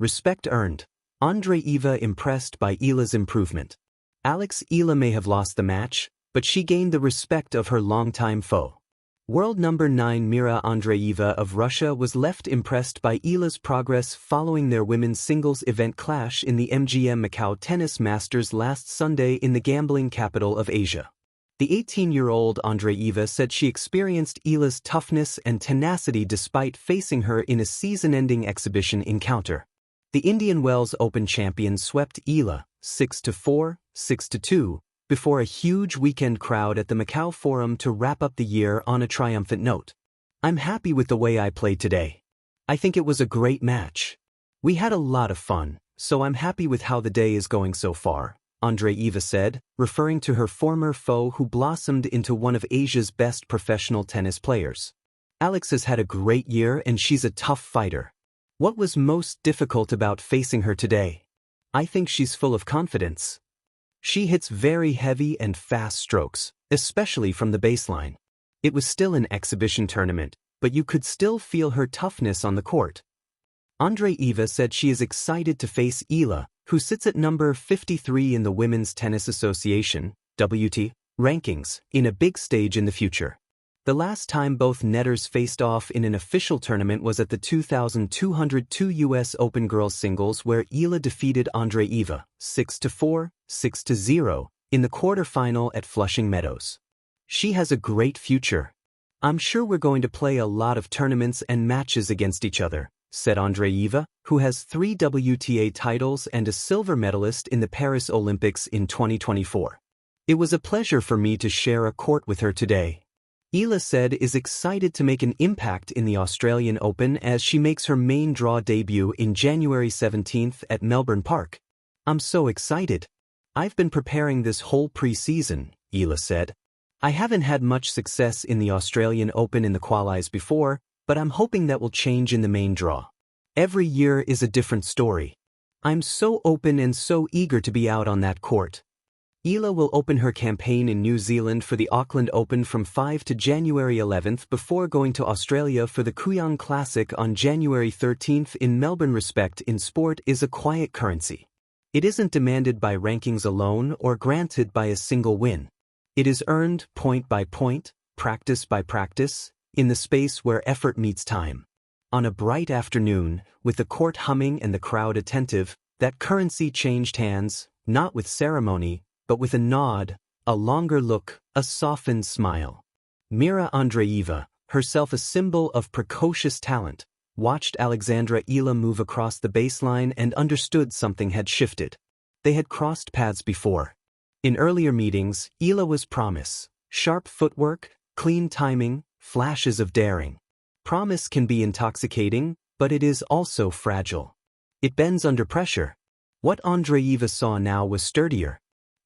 Respect earned. Andreeva impressed by Eala's improvement. Eala may have lost the match, but she gained the respect of her longtime foe. World number 9 Mira Andreeva of Russia was left impressed by Eala's progress following their women's singles event clash in the MGM Macau Tennis Masters last Sunday in the gambling capital of Asia. The 18-year-old Andreeva said she experienced Eala's toughness and tenacity despite facing her in a season-ending exhibition encounter. The Indian Wells Open champion swept Eala 6-4, 6-2, before a huge weekend crowd at the Macau Forum to wrap up the year on a triumphant note. "I'm happy with the way I played today. I think it was a great match. We had a lot of fun, so I'm happy with how the day is going so far," Andreeva said, referring to her former foe who blossomed into one of Asia's best professional tennis players. "Alex has had a great year and she's a tough fighter. What was most difficult about facing her today? I think she's full of confidence. She hits very heavy and fast strokes, especially from the baseline. It was still an exhibition tournament, but you could still feel her toughness on the court." Andreeva said she is excited to face Eala, who sits at number 53 in the Women's Tennis Association (WT) rankings, in a big stage in the future. The last time both netters faced off in an official tournament was at the 2202 U.S. Open Girls Singles, where Eala defeated Andreeva 6-4, 6-0 in the quarterfinal at Flushing Meadows. "She has a great future. I'm sure we're going to play a lot of tournaments and matches against each other," said Andreeva, who has 3 WTA titles and a silver medalist in the Paris Olympics in 2024. "It was a pleasure for me to share a court with her today." Eala said is excited to make an impact in the Australian Open as she makes her main draw debut in January 17th at Melbourne Park. "I'm so excited. I've been preparing this whole pre-season," Eala said. "I haven't had much success in the Australian Open in the qualies before, but I'm hoping that will change in the main draw. Every year is a different story. I'm so open and so eager to be out on that court." Eala will open her campaign in New Zealand for the Auckland Open from 5 to January 11th before going to Australia for the Kooyong Classic on January 13th in Melbourne. Respect in sport is a quiet currency. It isn't demanded by rankings alone or granted by a single win. It is earned point by point, practice by practice, in the space where effort meets time. On a bright afternoon, with the court humming and the crowd attentive, that currency changed hands, not with ceremony, but with a nod, a longer look, a softened smile. Mira Andreeva, herself a symbol of precocious talent, watched Alexandra Eala move across the baseline and understood something had shifted. They had crossed paths before. In earlier meetings, Eala was promise, sharp footwork, clean timing, flashes of daring. Promise can be intoxicating, but it is also fragile. It bends under pressure. What Andreeva saw now was sturdier.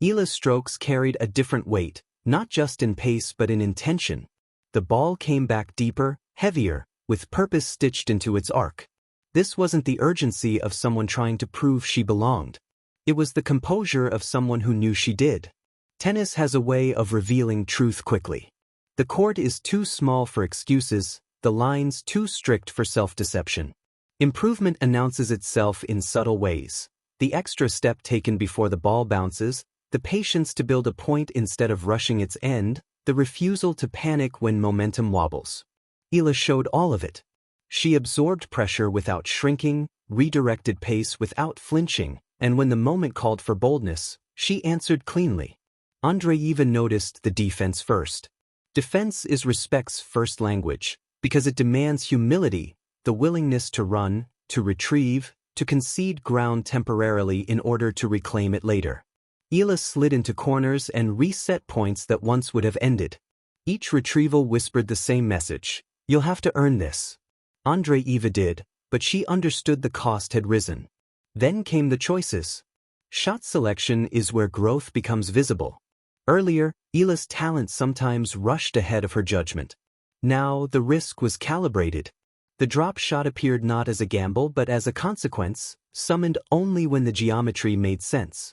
Eala's strokes carried a different weight, not just in pace but in intention. The ball came back deeper, heavier, with purpose stitched into its arc. This wasn't the urgency of someone trying to prove she belonged. It was the composure of someone who knew she did. Tennis has a way of revealing truth quickly. The court is too small for excuses, the lines too strict for self-deception. Improvement announces itself in subtle ways. The extra step taken before the ball bounces, the patience to build a point instead of rushing its end, the refusal to panic when momentum wobbles. Eala showed all of it. She absorbed pressure without shrinking, redirected pace without flinching, and when the moment called for boldness, she answered cleanly. Andreeva noticed the defense first. Defense is respect's first language, because it demands humility, the willingness to run, to retrieve, to concede ground temporarily in order to reclaim it later. Eala slid into corners and reset points that once would have ended. Each retrieval whispered the same message: "You'll have to earn this." Andreeva did, but she understood the cost had risen. Then came the choices. Shot selection is where growth becomes visible. Earlier, Eala's talent sometimes rushed ahead of her judgment. Now, the risk was calibrated. The drop shot appeared not as a gamble but as a consequence, summoned only when the geometry made sense.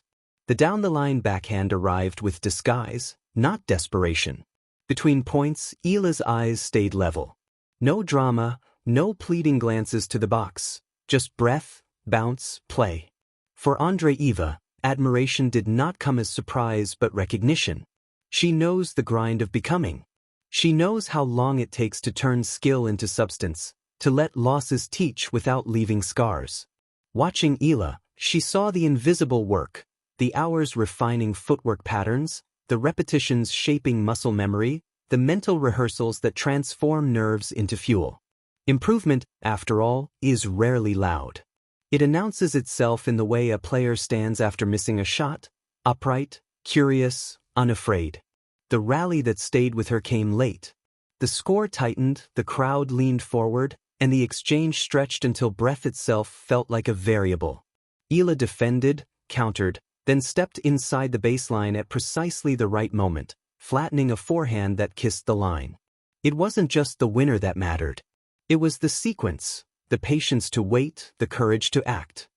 The down-the-line backhand arrived with disguise, not desperation. Between points, Eala's eyes stayed level. No drama, no pleading glances to the box. Just breath, bounce, play. For Andreeva, admiration did not come as surprise but recognition. She knows the grind of becoming. She knows how long it takes to turn skill into substance, to let losses teach without leaving scars. Watching Eala, she saw the invisible work, the hours refining footwork patterns, the repetitions shaping muscle memory, the mental rehearsals that transform nerves into fuel. Improvement, after all, is rarely loud. It announces itself in the way a player stands after missing a shot, upright, curious, unafraid. The rally that stayed with her came late. The score tightened, the crowd leaned forward, and the exchange stretched until breath itself felt like a variable. Eala defended, countered, then stepped inside the baseline at precisely the right moment, flattening a forehand that kissed the line. It wasn't just the winner that mattered. It was the sequence, the patience to wait, the courage to act.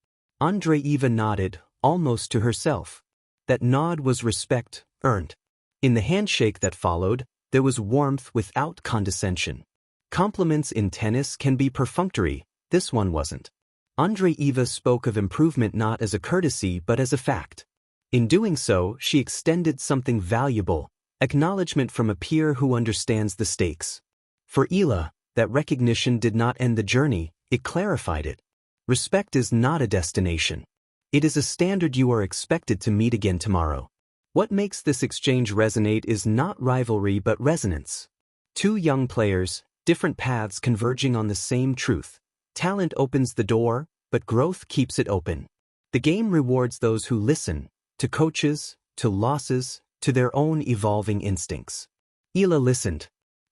Andreeva nodded, almost to herself. That nod was respect, earned. In the handshake that followed, there was warmth without condescension. Compliments in tennis can be perfunctory, this one wasn't. Andreeva spoke of improvement not as a courtesy but as a fact. In doing so, she extended something valuable, acknowledgement from a peer who understands the stakes. For Eala, that recognition did not end the journey, it clarified it. Respect is not a destination. It is a standard you are expected to meet again tomorrow. What makes this exchange resonate is not rivalry but resonance. Two young players, different paths converging on the same truth. Talent opens the door, but growth keeps it open. The game rewards those who listen, to coaches, to losses, to their own evolving instincts. Eala listened.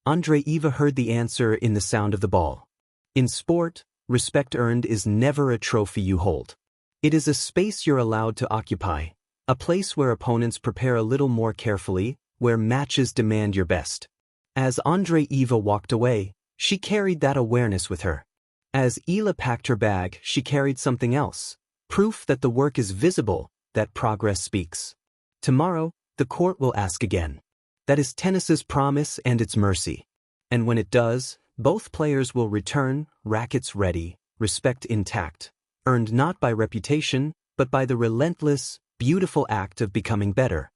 Andreeva heard the answer in the sound of the ball. In sport, respect earned is never a trophy you hold. It is a space you're allowed to occupy, a place where opponents prepare a little more carefully, where matches demand your best. As Andreeva walked away, she carried that awareness with her. As Eala packed her bag, she carried something else, proof that the work is visible, that progress speaks. Tomorrow, the court will ask again. That is tennis's promise and its mercy. And when it does, both players will return, rackets ready, respect intact, earned not by reputation, but by the relentless, beautiful act of becoming better.